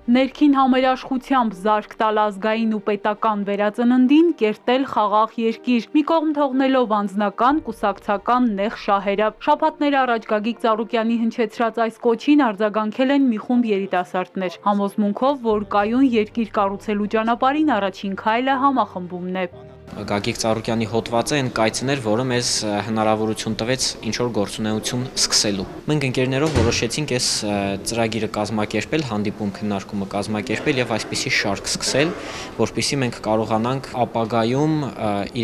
Ներքին համերաշխությամբ զարկ տալ ազգային ու պետական վերածննդին, կերտել խաղաղ երկիր, մի կողմ թողնելով անձնական, կուսակցական նեղ շահերը։ Շաբաթներ առաջ Գագիկ Ծառուկյանի հնչեցրած այս կոչին արձագանքել են մի խումբ երիտասարդներ, համոզմունքով, որ կայուն երկիր կառուցելու ճանապարհին առաջին քայլը համախմբումն է։ Գագիկ Ծառուկյանի հոդվածը այն կայծն էր, որը մեզ հնարավորություն տվեց ինչ-որ գործունեություն սկսելու։ Մենք ընկերներով որոշեցինք այս ծրագիրը կազմակերպել, հանդիպում քննարկումը կազմակերպել եւ այսպիսի շարք սկսել, որպեսզի մենք կարողանանք ապագայում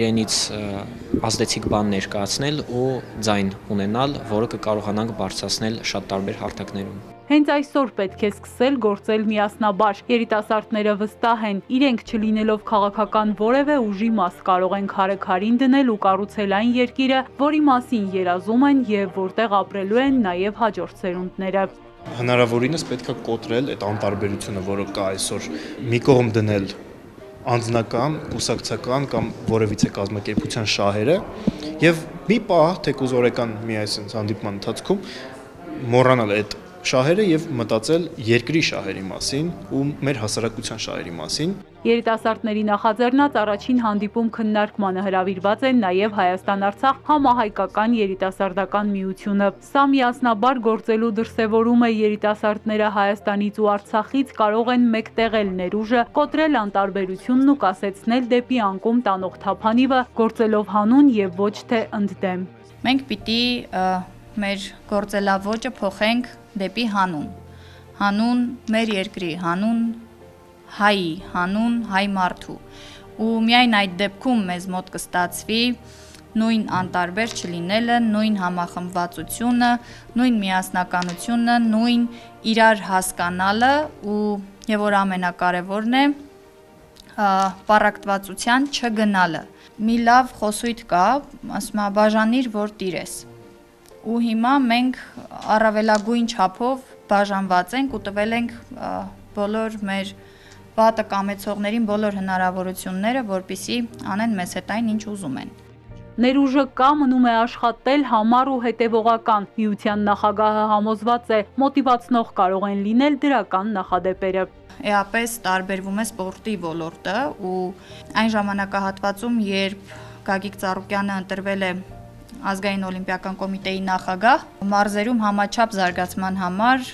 իրենից ազդեցիկ բան ներկայացնել ու ձայն ունենալ, որը կկարողանանք բարձրացնել շատ տարբեր հարթակներում։ Հենց այսօր պետք է սկսել գործել միասնաբար։ Երիտասարդները վստահ են, իրենք չլինելով քաղաքական որևէ ուժի մաս կարող են քարե-քարին դնել ու կառուցել այն երկիրը, որի մասին երազում են եւ որտեղ ապրելու են նաեւ հաջորդ սերունդները։ Հնարավորինս պետք է կոտրել այդ անտարբերությունը, որը կա այսօր, մի կողմ դնել անձնական, կուսակցական կամ որևիցե կազմակերպության շահերը եւ մի պահ, թեկուզ օրական մի այսպես հանդիպման ընթացքում մոռանալ այդ շահերը եւ մտածել երկրի շահերի մասին ու մեր հասարակության շահերի մասին։ Երիտասարդների նախաձեռնած առաջին հանդիպում քննարկմանը հրավիրված են նաև Հայաստան-Արցախ համահայկական երիտասարդական միությունը։ Սա միասնաբար գործելու դրսևորում է երիտասարդները Հայաստանից ու Արցախից կարող են մեկտեղել ներուժը, կոտրել անտարբերությունն ու կասեցնել դեպի անկում տանող թափանիվը, գործելով հանուն եւ ոչ թե ընդդեմ։ Մենք պիտի մեր գործելավոճը փոխենք դեպի հանուն։ Հանուն մեր երկրի, հանուն հայի, հանուն հայ մարդու։ Ու միայն այդ դեպքում մեզ մոտ կստացվի նույն անտարբեր չլինելը, նույն համախմբվածությունը, նույն միասնականությունը, նույն իրար հասկանալը եւ որ ամենակարևորն է պառակտվածության չգնալը։ Մի լավ խոսույթ կա, ասում է բաժանիր, որ տիրես։ Ու հիմա մենք առավելագույն չափով բաժանված ենք ու տվել ենք բոլոր մեր վատը կամեցողներին բոլոր հնարավորությունները, որպեսզի անեն մեզ հետ այն, ինչ ուզում են։ Ներուժը կա, մնում է աշխատել համառ ու հետևողական։ Միության նախագահը համոզված է, մոտիվացնող կարող են լինել դրական նախադեպերը։ Էապես տարբերվում է սպորտի ոլորտը ու այն ժամանակահատվածում, երբ Գագիկ Ծառուկյանը ընտրվել է Ազգային օլիմպիական կոմիտեի նախագահ, մարզերում համաչափ զարգացման համար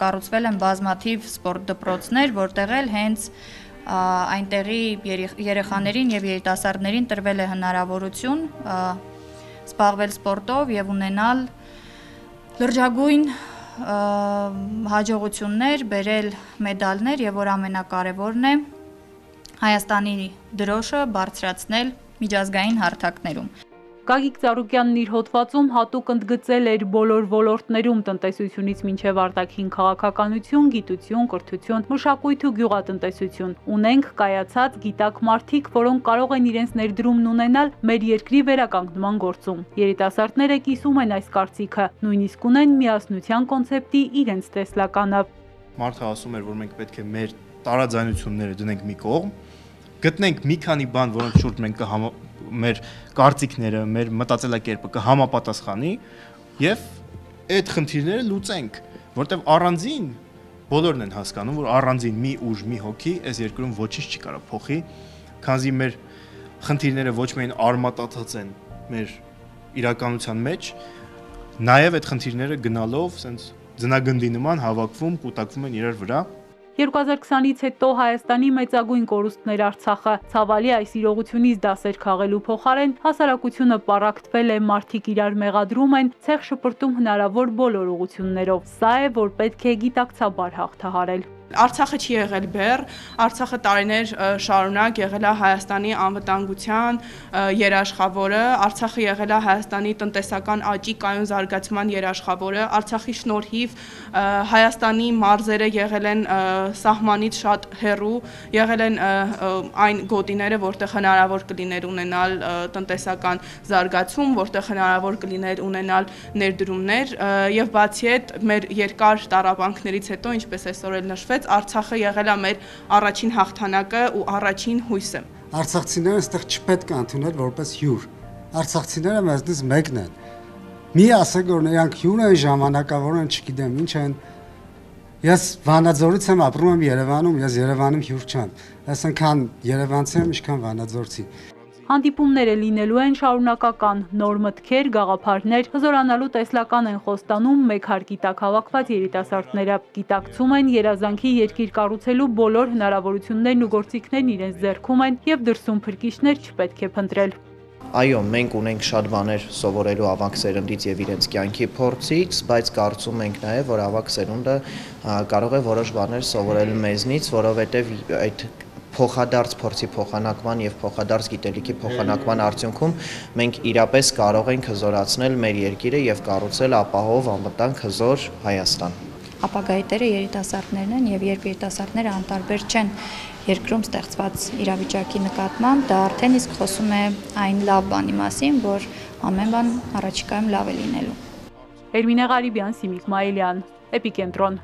կառուցվել են բազմաթիվ սպորտ դպրոցներ, որտեղ էլ հենց այնտեղի երեխաներին եւ երիտասարդներին տրվել է հնարավորություն զբաղվել սպորտով եւ ունենալ լրջագույն հաջողություններ, բերել մեդալներ եւ որ ամենակարևորն է Հայաստանի դրոշը բարձրացնել միջազգային հարթակներում։ Գագիկ Ծառուկյանն իր հոդվածում հատուկ ընդգծել էր բոլոր ոլորտներում տնտեսությունից մինչև արտաքին քաղաքականություն, գիտություն, կրթություն, մշակույթ ու գյուղատնտեսություն։ Ունենք կայացած գիտակ մարդիկ, որոնք կարող են իրենց ներդրումն ունենալ մեր երկրի վերականգնման գործում։ Երիտասարդները կիսում են այս կարծիքը, նույնիսկ ունեն միասնության կոնցեպտի իրենց տեսլականը։ Մարդը ասում էր, որ մենք պետք է մեր տարաձայնությունները դնենք մի կողմ, գտնենք մի քանի բան, որոնց շուրջ մենք մեր կարծիքները, մեր մտածելակերպը կհամապատասխանի եւ այդ խնդիրները լուծենք, որտեվ առանձին բոլորն են հասկանում, որ առանձին մի ուժ, մի հոգի այս երկրում ոչինչ չի կարող փոխի, քանզի մեր խնդիրները ոչ միայն արմատացած են մեր իրականության մեջ, նաեւ այդ խնդիրները գնալով սենց ձնագնդի նման հավաքվում, կուտակվում են իրար վրա։ 2020-ից հետո Հայաստանի մեծագույն կորուստներ Արցախը, ցավալի այս իրողությունից դասեր քաղելու փոխարեն հասարակությունը պառակտվել է, մարդիկ իրար մեղադրում են, ցեղ շպրտում հնարավոր բոլոր ուղղություններով։ Սա է, որ պետք է գիտակցաբար հաղթահարել։ Արցախը չի եղել բեռ, Արցախը տարիներ շարունակ եղել է Հայաստանի անվտանգության երաշխավորը, Արցախը եղել է Հայաստանի տնտեսական աճի կայուն զարգացման երաշխավորը, Արցախի շնորհիվ Հայաստանի մարզերը եղել են սահմանից շատ հեռու, եղել են այն գոտիները, որտեղ հնարավոր կլիներ ունենալ տնտեսական զարգացում, որտեղ հնարավոր կլիներ ունենալ ներդրումներ եւ բացի այդ մեր երկար տառապանքներից հետո, ինչպես այսօր էլ նշվեց, Արցախը եղել է մեր առաջին հաղթանակը ու առաջին հույսը։ Արցախցիները այստեղ չպետք է ընդունել որպես հյուր։ Արցախցիները մեզնից մեկն են։ Մի ասեք, որ նրանք հյուր են, ժամանակավոր են, չգիտեմ ինչ են, Ես Վանաձորից եմ, ապրում եմ Երևանում, ես Երևանում հյուր չեմ։ Այսինքն Երևանցի եմ, ինչքան Վանաձորցի։ Հանդիպումները լինելու են շարունակական, նոր մտքեր, գաղափարներ հզորանալու տեսլական են խոստանում մեկ հարկի տակ հավաքված երիտասարդները։ Գիտակցում են երազանքի երկիր կառուցելու բոլոր հնարավորություններն ու գործիքներն իրենց ձեռքում են եւ դրսում փրկիչներ չպետք է փնտրել։ Այո, մենք ունենք շատ բաներ սովորելու ավագ սերնդից եւ իրենց կյանքի փորձից, բայց կարծում ենք նաեւ, որ ավագ սերունդը կարող է որոշ բաներ սովորել մեզնից, որովհետեւ այդ փոխադարձ փորձի փոխանակման եւ փոխադարձ գիտելիքի փոխանակման արդյունքում մենք իրապես կարող ենք հզորացնել մեր երկիրը եւ կառուցել ապահով, անվտանգ, հզոր Հայաստան։ Ապագայի տերը երիտասարդներն են եւ երբ երիտասարդները անտարբեր չեն երկրում ստեղծված իրավիճակի նկատմամբ, դա արդեն իսկ խոսում է այն լավ բանի մասին, որ ամեն բան առաջիկայում լավ է լինելու։ Էրմինե Ղարիբյան, Սիմիկ Մայիլյան, Էպիկենտրոն։